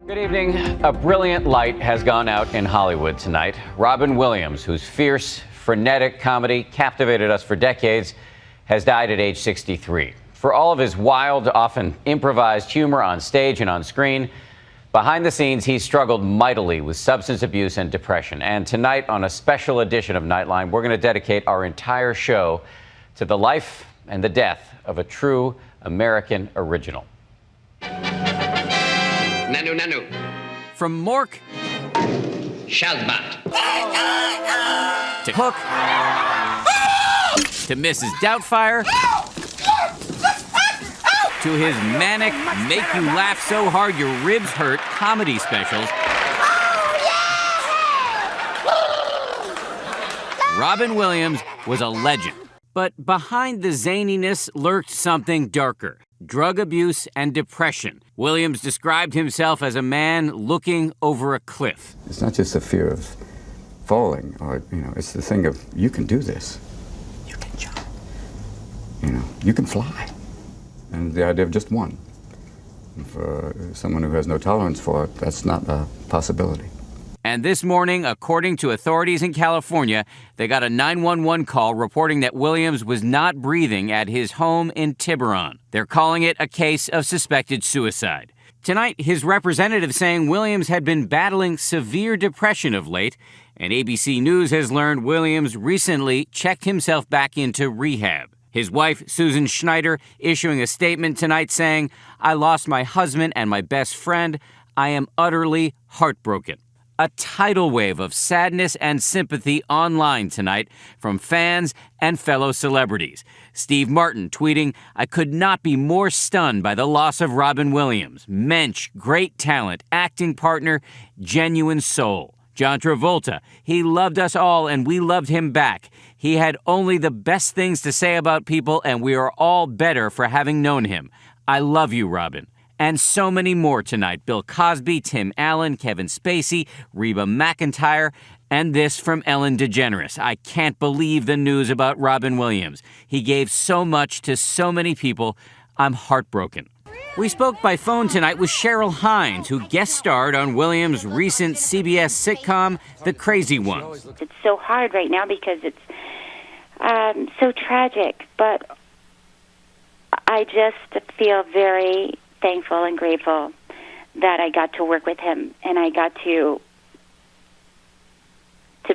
Good evening. A brilliant light has gone out in Hollywood tonight. Robin Williams, whose fierce, frenetic comedy captivated us for decades, has died at age 63. For all of his wild, often improvised humor on stage and on screen, behind the scenes, he struggled mightily with substance abuse and depression. And tonight, on a special edition of Nightline, we're going to dedicate our entire show to the life and the death of a true American original. Nanu, nanu. From Mork Shazbot. to Hook to Mrs. Doubtfire to his manic, make you laugh so hard your ribs hurt comedy specials. Robin Williams was a legend. But behind the zaniness lurked something darker. Drug abuse and depression. Williams described himself as a man looking over a cliff. It's not just the fear of falling, or, it's the thing of, you can do this. You can jump. You can fly. And the idea of just one. And for someone who has no tolerance for it, that's not a possibility. And this morning, according to authorities in California, they got a 911 call reporting that Williams was not breathing at his home in Tiburon. They're calling it a case of suspected suicide. Tonight, his representative saying Williams had been battling severe depression of late, and ABC News has learned Williams recently checked himself back into rehab. His wife, Susan Schneider, issuing a statement tonight saying, "I lost my husband and my best friend. I am utterly heartbroken." A tidal wave of sadness and sympathy online tonight from fans and fellow celebrities. Steve Martin tweeting, "I could not be more stunned by the loss of Robin Williams. Mensch, great talent, acting partner, genuine soul." John Travolta, "He loved us all and we loved him back. He had only the best things to say about people and we are all better for having known him. I love you, Robin." And so many more tonight. Bill Cosby, Tim Allen, Kevin Spacey, Reba McEntire, and this from Ellen DeGeneres. "I can't believe the news about Robin Williams. He gave so much to so many people. I'm heartbroken." We spoke by phone tonight with Cheryl Hines, who guest starred on Williams' recent CBS sitcom, The Crazy Ones. It's so hard right now because it's so tragic, but I just feel very thankful and grateful that I got to work with him and I got to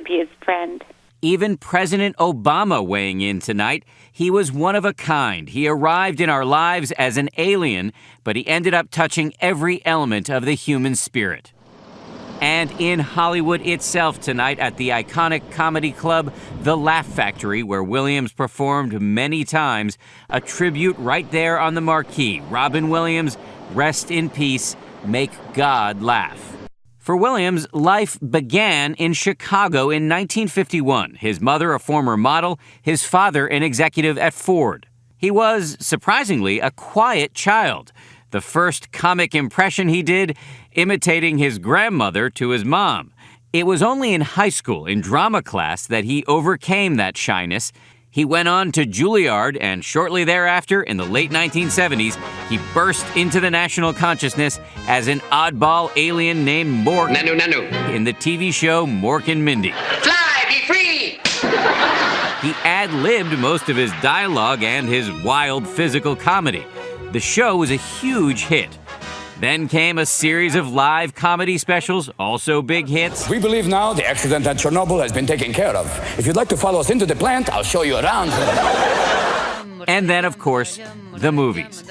be his friend. Even President Obama weighing in tonight. He was one of a kind. He arrived in our lives as an alien, but he ended up touching every element of the human spirit. And in Hollywood itself tonight at the iconic comedy club, The Laugh Factory, where Williams performed many times, a tribute right there on the marquee. Robin Williams, rest in peace, make God laugh. For Williams, life began in Chicago in 1951. His mother, a former model, his father, an executive at Ford. He was, surprisingly, a quiet child. The first comic impression he did, imitating his grandmother to his mom. It was only in high school, in drama class, that he overcame that shyness. He went on to Juilliard, and shortly thereafter, in the late 1970s, he burst into the national consciousness as an oddball alien named Mork Nanu, nanu. in the TV show Mork and Mindy. Fly, be free! He ad-libbed most of his dialogue and his wild physical comedy. The show was a huge hit. Then came a series of live comedy specials, also big hits. We believe now the accident at Chernobyl has been taken care of. If you'd like to follow us into the plant, I'll show you around. And then, of course, the movies.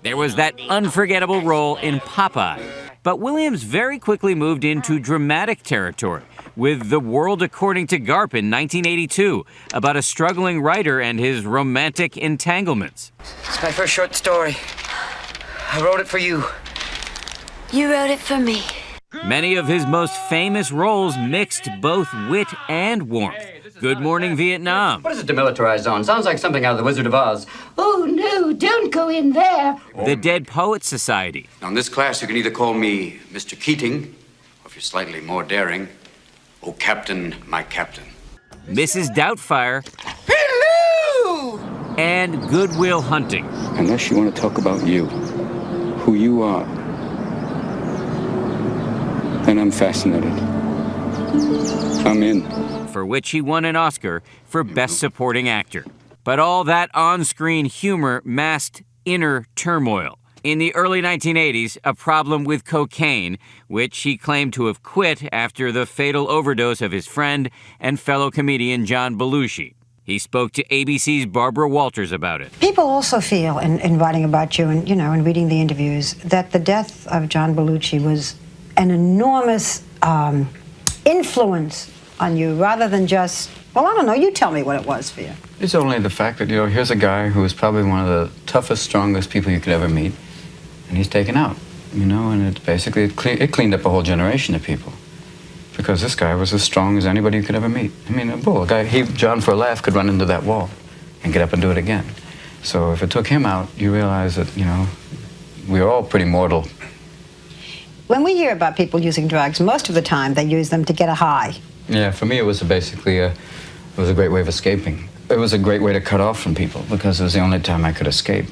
There was that unforgettable role in Popeye. But Williams very quickly moved into dramatic territory with The World According to Garp in 1982, about a struggling writer and his romantic entanglements. It's my first short story. I wrote it for you. You wrote it for me. Many of his most famous roles mixed both wit and warmth. Good Morning Vietnam. What is a demilitarized zone? Sounds like something out of The Wizard of Oz. Oh, no, don't go in there. The Dead Poets Society. Now, in this class, you can either call me Mr. Keating, or if you're slightly more daring, oh, Captain, my Captain. Mrs. Doubtfire. Hello! And Good Will Hunting. Unless you want to talk about you. who you are, then I'm fascinated. I'm in. For which he won an Oscar for Best Supporting Actor. But all that on-screen humor masked inner turmoil. In the early 1980s, a problem with cocaine, which he claimed to have quit after the fatal overdose of his friend and fellow comedian John Belushi. He spoke to ABC's Barbara Walters about it. People also feel, in writing about you and, in reading the interviews, that the death of John Belushi was an enormous influence on you, rather than just, well, I don't know, you tell me what it was for you. It's only the fact that, here's a guy who was probably one of the toughest, strongest people you could ever meet, and he's taken out, and it basically, it cleaned up a whole generation of people. Because this guy was as strong as anybody you could ever meet. A bull. A guy, John, for a laugh, could run into that wall and get up and do it again. So if it took him out, you realize that, we're all pretty mortal. When we hear about people using drugs, most of the time they use them to get a high. Yeah, for me it was basically it was a great way of escaping. It was a great way to cut off from people because it was the only time I could escape,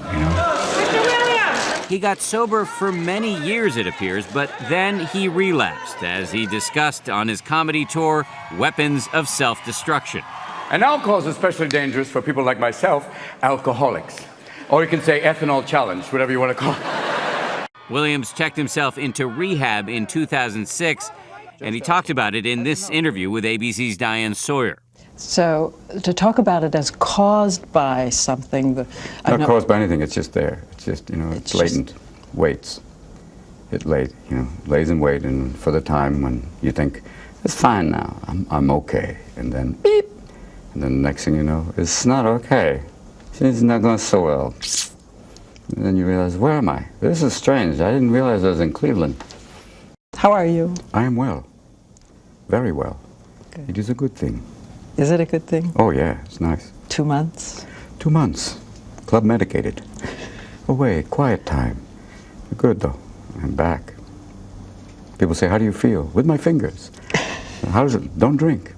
He got sober for many years, it appears, but then he relapsed, as he discussed on his comedy tour, Weapons of Self-Destruction. And alcohol is especially dangerous for people like myself, alcoholics. Or you can say ethanol challenge, whatever you want to call it. Williams checked himself into rehab in 2006, and he talked about it in this interview with ABC's Diane Sawyer. So to talk about it as caused by something not caused by anything, it's just there. It's just, it's latent, waits. It lays in wait, and for the time when you think, it's fine now, I'm okay. And then beep, and then the next thing you know, it's not okay. It's not going so well. And then you realize, where am I? This is strange. I didn't realize I was in Cleveland. How are you? I am well. Very well. Good. It is a good thing. Is it a good thing? Oh, yeah, it's nice. 2 months? 2 months. Club medicated. Away, quiet time. Good, though. I'm back. People say, how do you feel? With my fingers. How does it? Don't drink.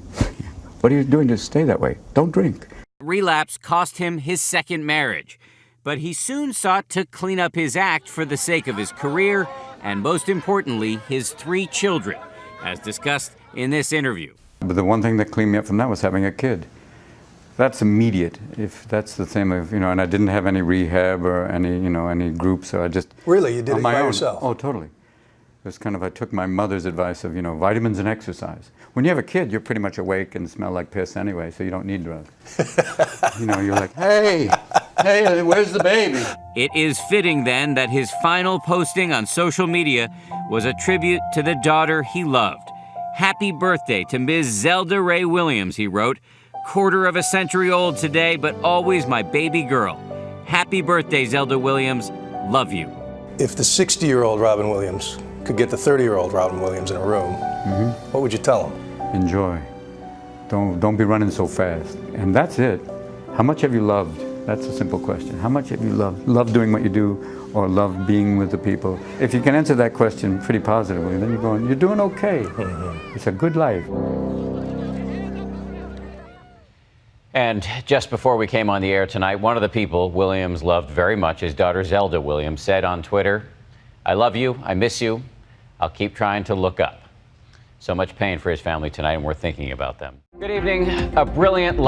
What are you doing to stay that way? Don't drink. Relapse cost him his second marriage, but he soon sought to clean up his act for the sake of his career and, most importantly, his 3 children, as discussed in this interview. But the one thing that cleaned me up from that was having a kid. That's immediate. If that's the same of, and I didn't have any rehab or any groups, so I just... Really? You did on it my by own. yourself? Oh, totally. It was kind of, I took my mother's advice of, vitamins and exercise. When you have a kid, you're pretty much awake and smell like piss anyway, so you don't need drugs. You're like, hey, where's the baby? It is fitting, then, that his final posting on social media was a tribute to the daughter he loved. Happy birthday to Ms. Zelda Ray Williams, he wrote. Quarter of a century old today, but always my baby girl. Happy birthday, Zelda Williams. Love you. If the 60-year-old Robin Williams could get the 30-year-old Robin Williams in a room, what would you tell him? Enjoy. Don't be running so fast. And that's it. How much have you loved? That's a simple question. How much have you loved? Love doing what you do, or love being with the people? If you can answer that question pretty positively, then you're doing okay. It's a good life. And just before we came on the air tonight, one of the people Williams loved very much, his daughter Zelda Williams, said on Twitter, "I love you, I miss you, I'll keep trying to look up." So much pain for his family tonight, and we're thinking about them. Good evening. A brilliant